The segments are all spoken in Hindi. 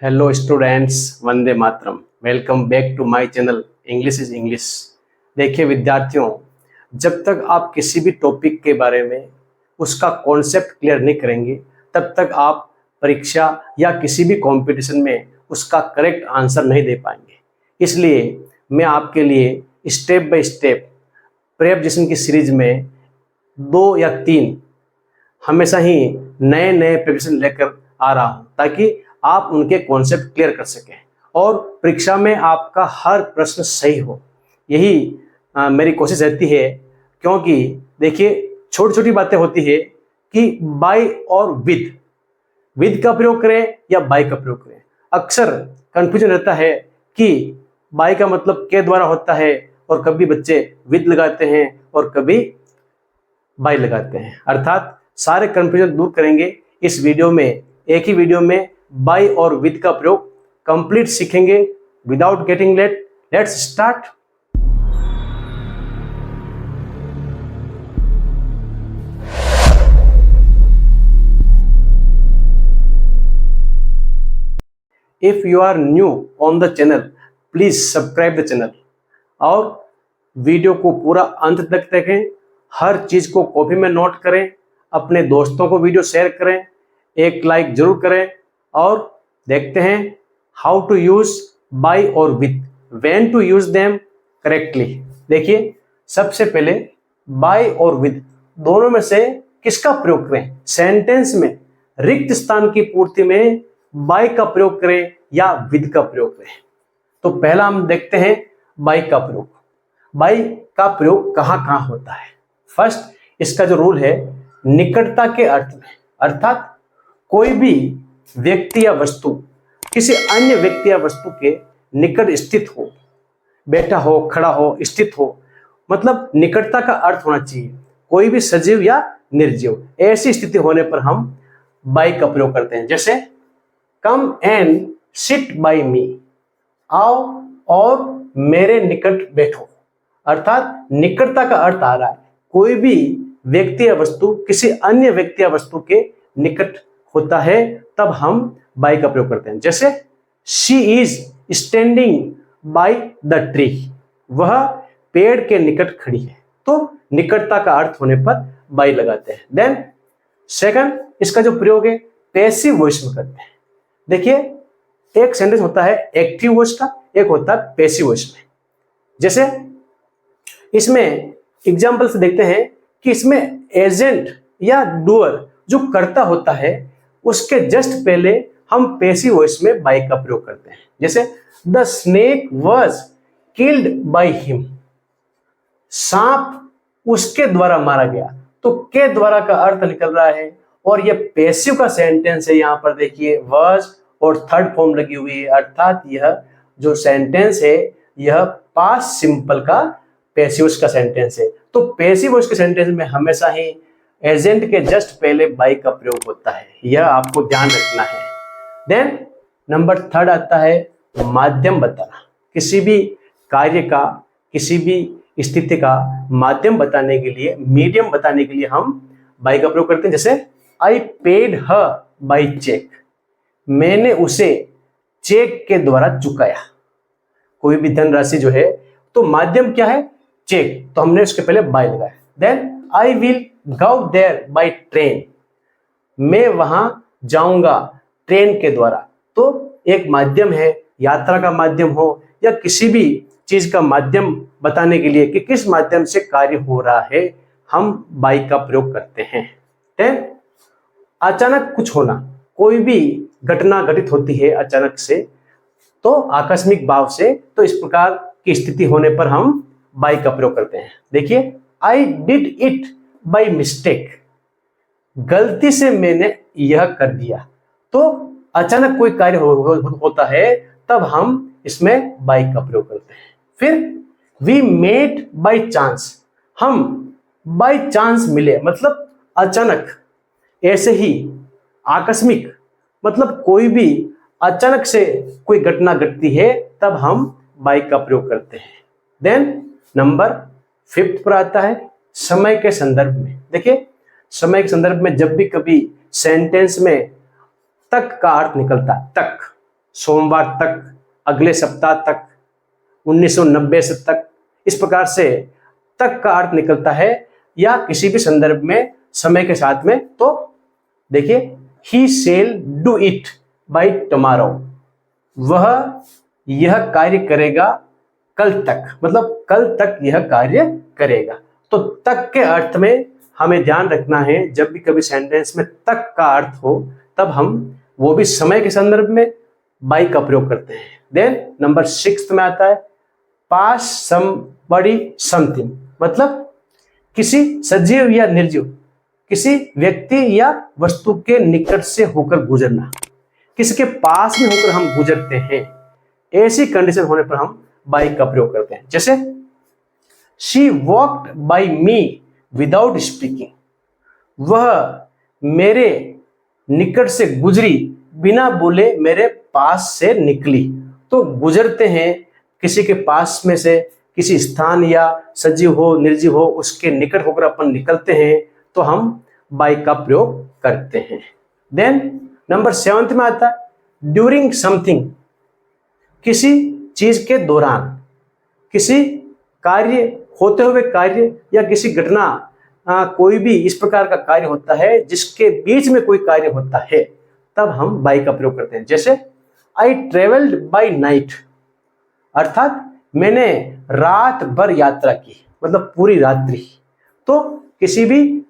Hello students, Vande Mataram. Welcome back to my channel English is English. देखिए विद्यार्थियों, जब तक आप किसी भी टॉपिक के बारे में उसका कॉन्सेप्ट क्लियर नहीं करेंगे तब तक आप परीक्षा या किसी भी कंपटीशन में उसका करेक्ट आंसर नहीं दे पाएंगे। इसलिए मैं आपके लिए स्टेप बाय स्टेप प्रेप की सीरीज में 2 या 3 हमेशा ही नए नए प्रिपरेशन लेकर आ रहा हूं ताकि आप उनके कॉन्सेप्ट क्लियर कर सकें और परीक्षा में आपका हर प्रश्न सही हो। यही मेरी कोशिश रहती है, क्योंकि देखिए छोटी छोटी बातें होती है कि बाय और विद का प्रयोग करें या बाय का प्रयोग करें। अक्सर कंफ्यूजन रहता है कि बाय का मतलब के द्वारा होता है और कभी बच्चे विद लगाते हैं और कभी बाय लगाते हैं। अर्थात सारे कंफ्यूजन दूर करेंगे इस वीडियो में। एक ही वीडियो में बाय और विद का प्रयोग कंप्लीट सीखेंगे। Without getting late, let's start. If you are new on the channel, please subscribe the channel और वीडियो को पूरा अंत तक देखें। हर चीज को कॉपी में नोट करें, अपने दोस्तों को वीडियो शेयर करें, एक लाइक जरूर करें और देखते हैं हाउ टू यूज बाय और with, when to use them correctly. देखिए सबसे पहले बाय और विद दोनों में से किसका प्रयोग करें। सेंटेंस में रिक्त स्थान की पूर्ति में बाय का प्रयोग करें या विद का प्रयोग करें। तो पहला हम देखते हैं बाय का प्रयोग। बाय का प्रयोग कहां कहां होता है। फर्स्ट, इसका जो रूल है निकटता के अर्थ में, अर्थात कोई भी व्यक्ति या वस्तु किसी अन्य व्यक्ति या वस्तु के निकट स्थित हो, बैठा हो, खड़ा हो, स्थित हो, मतलब निकटता का अर्थ होना चाहिए। कोई भी सजीव या निर्जीव, ऐसी स्थिति होने पर हम बाय का प्रयोग करते हैं। जैसे कम एंड सिट बाय मी, आओ और मेरे निकट बैठो। अर्थात निकटता का अर्थ आ रहा है कोई भी व्यक्ति या वस्तु किसी अन्य व्यक्ति या वस्तु के निकट होता है तब हम बाय का प्रयोग करते हैं। जैसे she is standing by the tree, वह पेड़ के निकट खड़ी है, तो निकटता का अर्थ होने पर बाय लगाते हैं। देन सेकंड, इसका जो प्रयोग है पैसिव वॉइस में करते हैं। देखिए एक सेंटेंस होता है एक्टिव वॉइस का, एक होता है पैसिव वॉइस में। जैसे इसमें एग्जाम्पल से देखते हैं कि इसमें एजेंट या डूअर जो करता होता है उसके जस्ट पहले हम पैसिव वॉइस में बाय का प्रयोग करते हैं। जैसे the snake was killed by him, सांप उसके द्वारा मारा गया, तो के द्वारा का अर्थ निकल रहा है और यह पैसिव का सेंटेंस है। यहां पर देखिए वाज और थर्ड फॉर्म लगी हुई है, अर्थात यह जो सेंटेंस है यह पास्ट सिंपल का पैसिव का सेंटेंस है। तो पैसिव वॉइस के सेंटेंस में हमेशा ही एजेंट के जस्ट पहले बाय का प्रयोग होता है, यह आपको ध्यान रखना है। देन नंबर थर्ड आता है माध्यम बताना। किसी भी कार्य का, किसी भी स्थिति का माध्यम बताने के लिए, मीडियम बताने के लिए हम बाय का प्रयोग करते हैं। जैसे I paid her by cheque, मैंने उसे चेक के द्वारा चुकाया। कोई भी धनराशि जो है, तो माध्यम क्या है चेक, तो हमने उसके पहले बाय लगाया। Then I will go there by train, मैं वहां जाऊंगा ट्रेन के द्वारा। तो एक माध्यम है, यात्रा का माध्यम हो या किसी भी चीज का माध्यम बताने के लिए कि किस माध्यम से कार्य हो रहा है, हम बाय का प्रयोग करते हैं। देन अचानक कुछ होना, कोई भी घटना घटित होती है अचानक से, तो आकस्मिक भाव से, तो इस प्रकार की स्थिति होने पर हम बाय का प्रयोग करते हैं। देखिए I did it by mistake, गलती से मैंने यह कर दिया। तो अचानक कोई कार्य होता है तब हम इसमें बाय का प्रयोग करते हैं। फिर वी मेट बाय चांस, हम बाय चांस मिले, मतलब अचानक, ऐसे ही आकस्मिक, मतलब कोई भी अचानक से कोई घटना घटती है तब हम बाय का प्रयोग करते हैं। देन नंबर फिफ्थ पर आता है समय के संदर्भ में। देखिए समय के संदर्भ में जब भी कभी सेंटेंस में तक का अर्थ निकलता है, तक, सोमवार तक, अगले सप्ताह तक, 1990 से तक, इस प्रकार से तक का अर्थ निकलता है या किसी भी संदर्भ में समय के साथ में। तो देखिए, he shall do it by tomorrow, वह यह कार्य करेगा कल तक, मतलब कल तक यह कार्य करेगा। तो तक के अर्थ में हमें ध्यान रखना है, जब भी कभी सेंटेंस में तक का अर्थ हो तब हम वो भी समय के संदर्भ में बाई का प्रयोग करते हैं। देन नंबर 6 में आता है पास समबडी समथिंग, मतलब किसी सजीव या निर्जीव, किसी व्यक्ति या वस्तु के निकट से होकर गुजरना, किसी के पास में होकर हम गुजरते हैं, ऐसी कंडीशन होने पर हम बाई का प्रयोग करते हैं। जैसे she walked by me without speaking, वह मेरे निकट से गुजरी, बिना बोले मेरे पास से निकली। तो गुजरते हैं किसी के पास में से, किसी स्थान या सजीव हो निर्जीव हो उसके निकट होकर अपन निकलते हैं, तो हम बाई का प्रयोग करते हैं। देन नंबर 7 में आता है ड्यूरिंग समथिंग, किसी चीज के दौरान, किसी कार्य होते हुए कार्य या किसी घटना, कोई भी इस प्रकार का कार्य होता है जिसके बीच में कोई कार्य होता है, तब हम बाई का प्रयोग करते हैं। जैसे आई ट्रेवल्ड बाई नाइट, अर्थात मैंने रात भर यात्रा की, मतलब पूरी रात्रि। तो किसी भी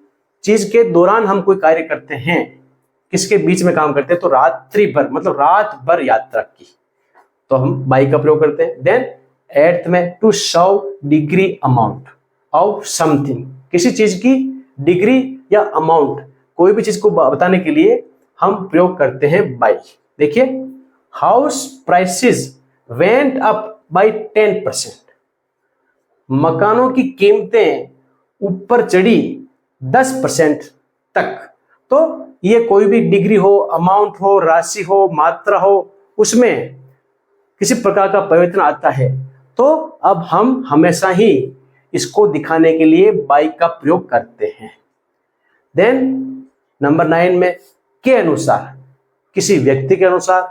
चीज के दौरान हम कोई कार्य करते हैं, किसके बीच में काम करते हैं, तो रात्रि भर, मतलब रात भर यात्रा की, तो हम बाई का प्रयोग करते हैं। देन 8th में to show degree amount of something, किसी चीज की डिग्री या अमाउंट, कोई भी चीज को बताने के लिए हम प्रयोग करते हैं बाई। देखिए house prices went up by 10%, मकानों की कीमतें ऊपर चढ़ी 10% तक। तो ये कोई भी डिग्री हो, अमाउंट हो, राशि हो, मात्रा हो, उसमें किसी प्रकार का परिवर्तन आता है, तो अब हम हमेशा ही इसको दिखाने के लिए बाई का प्रयोग करते हैं। देन नंबर 9 में के अनुसार, किसी व्यक्ति के अनुसार,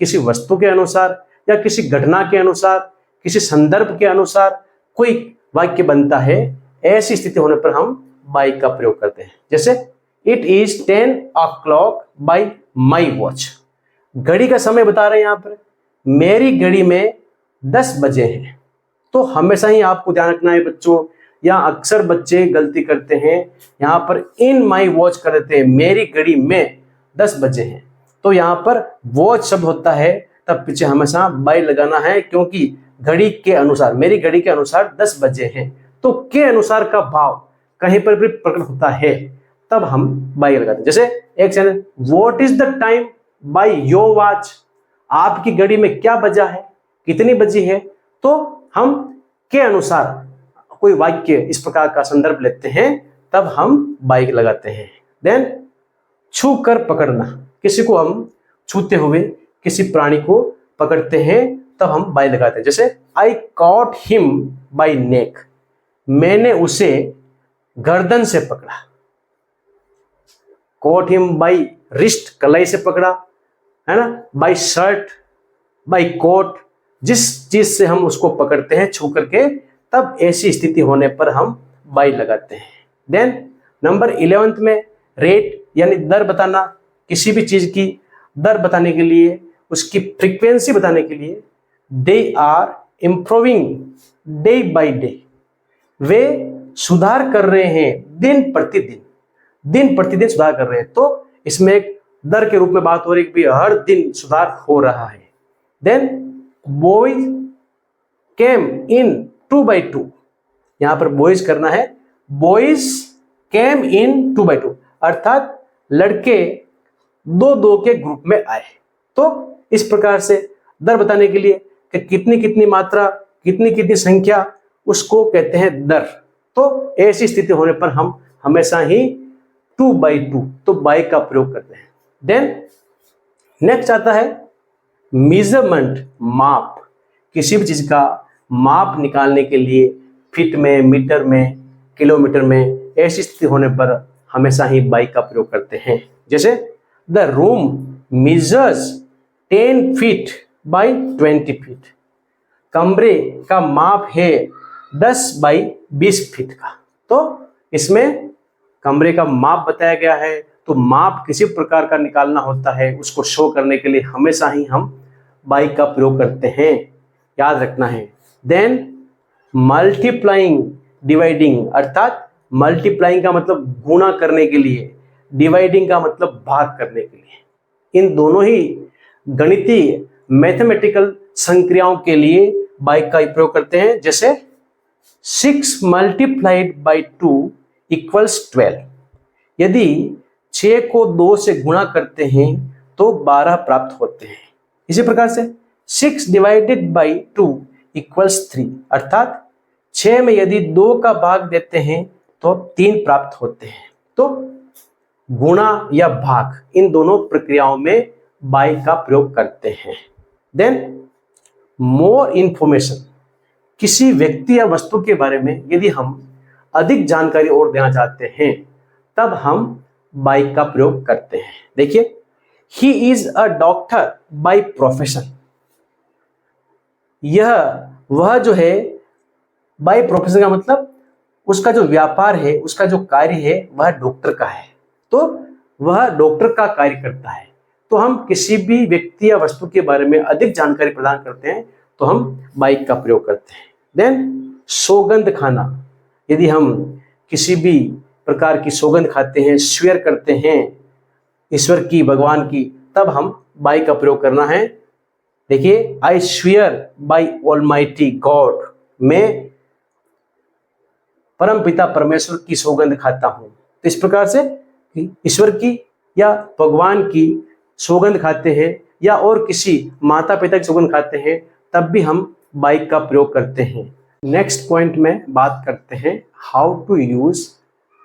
किसी वस्तु के अनुसार या किसी घटना के अनुसार, किसी संदर्भ के अनुसार कोई वाक्य बनता है, ऐसी स्थिति होने पर हम बाई का प्रयोग करते हैं। जैसे it is 10 o'clock by my watch, घड़ी का समय बता रहे हैं यहां पर, मेरी घड़ी में 10 बजे हैं। तो हमेशा ही आपको ध्यान रखना है बच्चों, यहाँ अक्सर बच्चे गलती करते हैं, यहाँ पर इन माई वॉच कर देते हैं, मेरी घड़ी में 10 बजे हैं। तो यहाँ पर वॉच शब्द होता है, तब पीछे हमेशा बाई लगाना है, क्योंकि घड़ी के अनुसार, मेरी घड़ी के अनुसार 10 बजे हैं। तो के अनुसार का भाव कहीं पर भी प्रकट होता है, तब हम बाई लगाते हैं। जैसे एक sentence, what is the time by your watch, आपकी घड़ी में क्या बजा है, कितनी बजी है। तो हम के अनुसार कोई वाक्य इस प्रकार का संदर्भ लेते हैं, तब हम बाई लगाते हैं। देन छू कर पकड़ना, किसी को हम छूते हुए किसी प्राणी को पकड़ते हैं, तब हम बाई लगाते हैं। जैसे आई कॉट हिम बाई नेक, मैंने उसे गर्दन से पकड़ा। कॉट हिम बाई रिस्ट, कलाई से पकड़ा, है ना, बाई शर्ट, बाई कोट, जिस चीज से हम उसको पकड़ते हैं छू करके, तब ऐसी स्थिति होने पर हम बाई लगाते हैं। देन नंबर 11 में रेट यानी दर बताना, किसी भी चीज की दर बताने के लिए, उसकी फ्रीक्वेंसी बताने के लिए, they are improving day by day, वे सुधार कर रहे हैं दिन प्रतिदिन, दिन प्रतिदिन सुधार कर रहे हैं। तो इसमें एक दर के रूप में बात हो रही है कि हर दिन सुधार हो रहा है। देन बॉयज केम इन 2x2, यहां पर बॉयज करना है, बॉयज केम इन 2x2, अर्थात लड़के 2-2 के ग्रुप में आए। तो इस प्रकार से दर बताने के लिए कि कितनी कितनी मात्रा, कितनी कितनी संख्या, उसको कहते हैं दर। तो ऐसी स्थिति होने पर हम हमेशा ही 2x2, तो बाई का प्रयोग करते हैं। देन नेक्स्ट आता है मेजरमेंट, माप, किसी भी चीज का माप निकालने के लिए फीट में, मीटर में, किलोमीटर में, ऐसी स्थिति होने पर हमेशा ही बाई का प्रयोग करते हैं। जैसे the room measures 10 feet by 20 feet. कमरे का माप है 10 बाई 20 फीट का। तो इसमें कमरे का माप बताया गया है, तो माप किसी प्रकार का निकालना होता है, उसको शो करने के लिए हमेशा ही हम बाई का प्रयोग करते हैं, याद रखना है। देन मल्टीप्लाइंग डिवाइडिंग, अर्थात मल्टीप्लाइंग का मतलब गुणा करने के लिए, डिवाइडिंग का मतलब भाग करने के लिए। इन दोनों ही गणितीय मैथमेटिकल संक्रियाओं के लिए बाई का प्रयोग करते हैं। जैसे 6 मल्टीप्लाइड बाई 2 इक्वल्स 12। यदि 6 को 2 से गुणा करते हैं तो 12 प्राप्त होते हैं। इसी प्रकार से 6 डिवाइडेड बाई 2 इक्वल्स 3, अर्थात 6 में यदि 2 का भाग देते हैं तो 3 प्राप्त होते हैं। तो गुणा या भाग, इन दोनों प्रक्रियाओं में बाई का प्रयोग करते हैं। देन मोर इंफॉर्मेशन, किसी व्यक्ति या वस्तु के बारे में यदि हम अधिक जानकारी और देना चाहते हैं तब हम बाई का प्रयोग करते हैं। देखिए, he is a doctor by profession. वह जो है बाई प्रोफेशन का मतलब उसका जो व्यापार है, उसका जो कार्य है वह डॉक्टर का है, तो वह डॉक्टर का कार्य करता है। तो हम किसी भी व्यक्ति या वस्तु के बारे में अधिक जानकारी प्रदान करते हैं तो हम बाई का प्रयोग करते हैं। देन सौगंध खाना, यदि हम किसी भी प्रकार की सौगंध खाते हैं, स्वेयर करते हैं ईश्वर की, भगवान की, तब हम बाई का प्रयोग करना है। देखिए, I swear by almighty God, मैं परम पिता परमेश्वर की सौगंध खाता हूं। तो इस प्रकार से ईश्वर की या भगवान की सौगंध खाते हैं या और किसी माता पिता की सौगंध खाते हैं तब भी हम बाई का प्रयोग करते हैं। नेक्स्ट पॉइंट में बात करते हैं हाउ टू यूज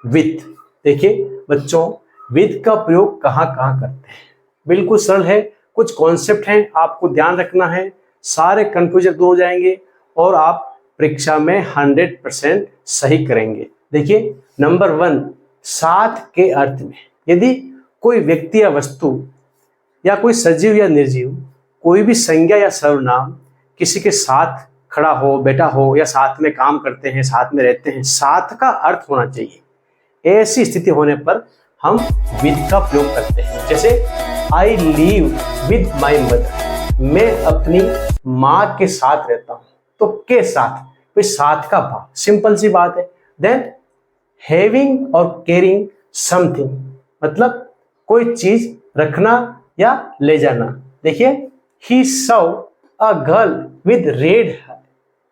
विथ। देखिए बच्चों, विथ का प्रयोग कहाँ कहाँ करते हैं, बिल्कुल सरल है। कुछ कॉन्सेप्ट हैं, आपको ध्यान रखना है, सारे कंफ्यूजन दूर हो जाएंगे और आप परीक्षा में 100% सही करेंगे। देखिए, नंबर 1, साथ के अर्थ में। यदि कोई व्यक्ति या वस्तु या कोई सजीव या निर्जीव, कोई भी संज्ञा या सर्वनाम किसी के साथ खड़ा हो, बैठा हो या साथ में काम करते हैं, साथ में रहते हैं, साथ का अर्थ होना चाहिए। ऐसी स्थिति होने पर हम विद का प्रयोग करते हैं। जैसे I live with my mother, मैं अपनी माँ के साथ रहता हूँ, तो के साथ, कोई साथ का भाव, सिंपल सी बात है। देन हैविंग और कैरिंग समथिंग, मतलब कोई चीज रखना या ले जाना। देखिए, he saw a girl with red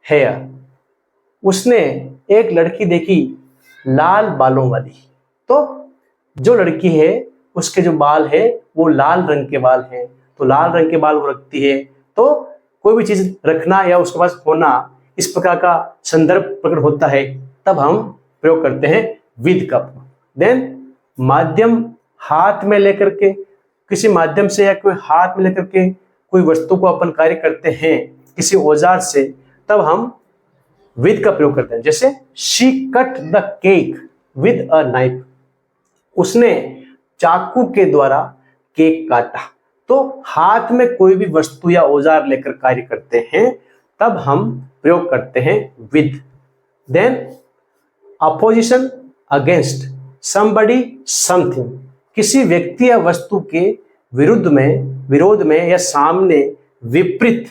hair, उसने एक लड़की देखी लाल बालों वाली। तो जो लड़की है उसके जो बाल है वो लाल रंग के बाल हैं, तो लाल रंग के बाल वो रखती है। तो कोई भी चीज रखना या उसके पास होना, इस प्रकार का संदर्भ प्रकट होता है, तब हम प्रयोग करते हैं विद का। देन माध्यम, हाथ में लेकर के, किसी माध्यम से या कोई हाथ में लेकर के कोई वस्तु को अपन कार्य करते हैं किसी औजार से, तब हम विद का प्रयोग करते हैं। जैसे she cut the cake with a knife, उसने चाकू के द्वारा केक काटा। तो हाथ में कोई भी वस्तु या औजार लेकर कार्य करते हैं तब हम प्रयोग करते हैं with. Then opposition against somebody something, किसी व्यक्ति या वस्तु के विरोध में या सामने विपरीत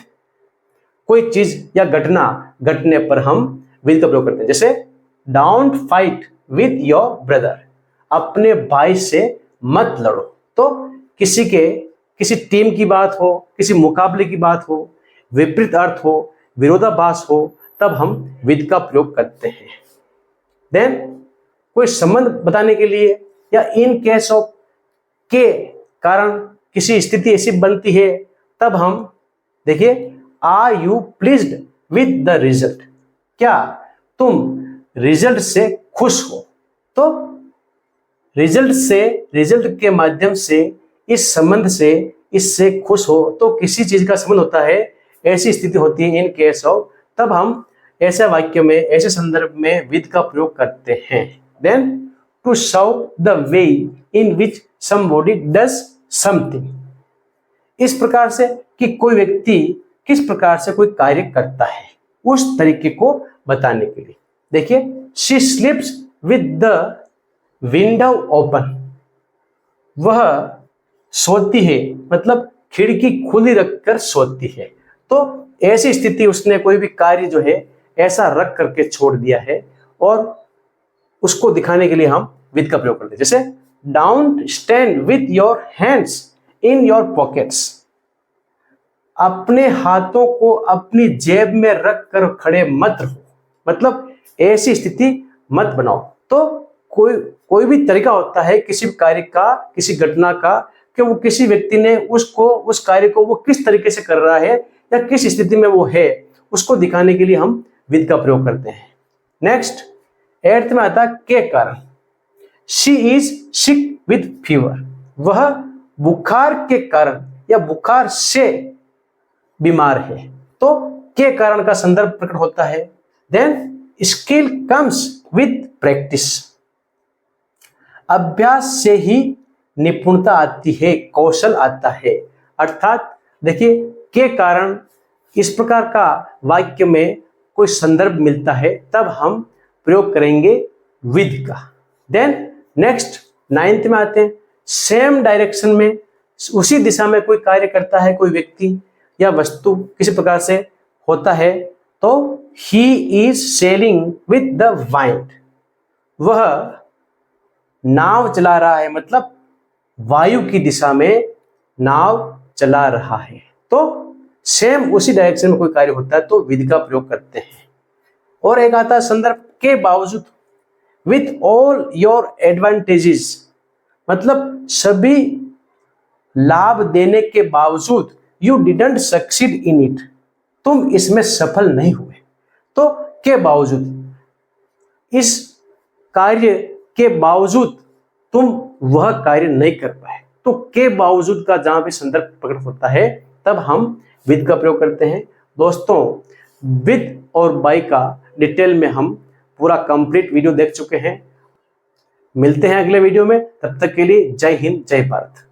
कोई चीज या घटना घटने पर हम विद का प्रयोग करते हैं। जैसे don't fight with your brother, अपने भाई से मत लड़ो। तो किसी टीम की बात हो, किसी मुकाबले की बात हो, विपरीत अर्थ हो, विरोधाभास हो, तब हम विद का प्रयोग करते हैं। देन कोई संबंध बताने के लिए या इन केस ऑफ के कारण किसी स्थिति ऐसी बनती है, तब हम देखिए are you pleased with the result, क्या तुम रिजल्ट से खुश हो। तो रिजल्ट के माध्यम से, इस संबंध से, इससे खुश हो, तो किसी चीज का संबंध होता है, ऐसी स्थिति होती है इन केस ऑफ, तब हम ऐसे वाक्य में, ऐसे संदर्भ में विद का प्रयोग करते हैं। Then to show the way in which somebody does something, इस प्रकार से कि कोई व्यक्ति किस प्रकार से कोई कार्य करता है, उस तरीके को बताने के लिए। देखिए, she स्लीप्स with the window open, वह सोती है, मतलब खिड़की खुली रखकर सोती है। तो ऐसी स्थिति, उसने कोई भी कार्य जो है ऐसा रख करके छोड़ दिया है, और उसको दिखाने के लिए हम विद का प्रयोग करते हैं। जैसे don't stand with your hands in your pockets, अपने हाथों को अपनी जेब में रख कर खड़े मत रहो, मतलब ऐसी स्थिति मत बनाओ। तो कोई भी तरीका होता है किसी कार्य का, किसी घटना का, कि वो किसी व्यक्ति ने उस कार्य को वो किस तरीके से कर रहा है या किस स्थिति में वो है, उसको दिखाने के लिए हम विद का प्रयोग करते हैं। नेक्स्ट 8th में आता है के कारण। She is sick with fever, वह बुखार के कारण या बुखार से बीमार है। तो के कारण का संदर्भ प्रकट होता है। Then skill comes with practice, अभ्यास से ही निपुणता आती है, कौशल आता है। अर्थात देखिए, के कारण इस प्रकार का वाक्य में कोई संदर्भ मिलता है, तब हम प्रयोग करेंगे विद का। देन नेक्स्ट 9th में आते हैं, सेम डायरेक्शन में, उसी दिशा में कोई कार्य करता है कोई व्यक्ति या वस्तु किसी प्रकार से होता है, तो he is selling with the wind, वह नाव चला रहा है, मतलब वायु की दिशा में नाव चला रहा है। तो सेम उसी डायरेक्शन में कोई कार्य होता है तो विद का प्रयोग करते हैं। और एक आता है संदर्भ के बावजूद, विथ ऑल योर एडवांटेजेस, मतलब सभी लाभ देने के बावजूद, you didn't succeed in it, तुम इसमें सफल नहीं हुए। तो के बावजूद, इस कार्य के बावजूद तुम वह कार्य नहीं कर पाए। तो के बावजूद का जहां भी संदर्भ प्रकट होता है, तब हम विद का प्रयोग करते हैं। दोस्तों, विद और बाय का डिटेल में हम पूरा कंप्लीट वीडियो देख चुके हैं। मिलते हैं अगले वीडियो में, तब तक के लिए जय हिंद, जय भारत।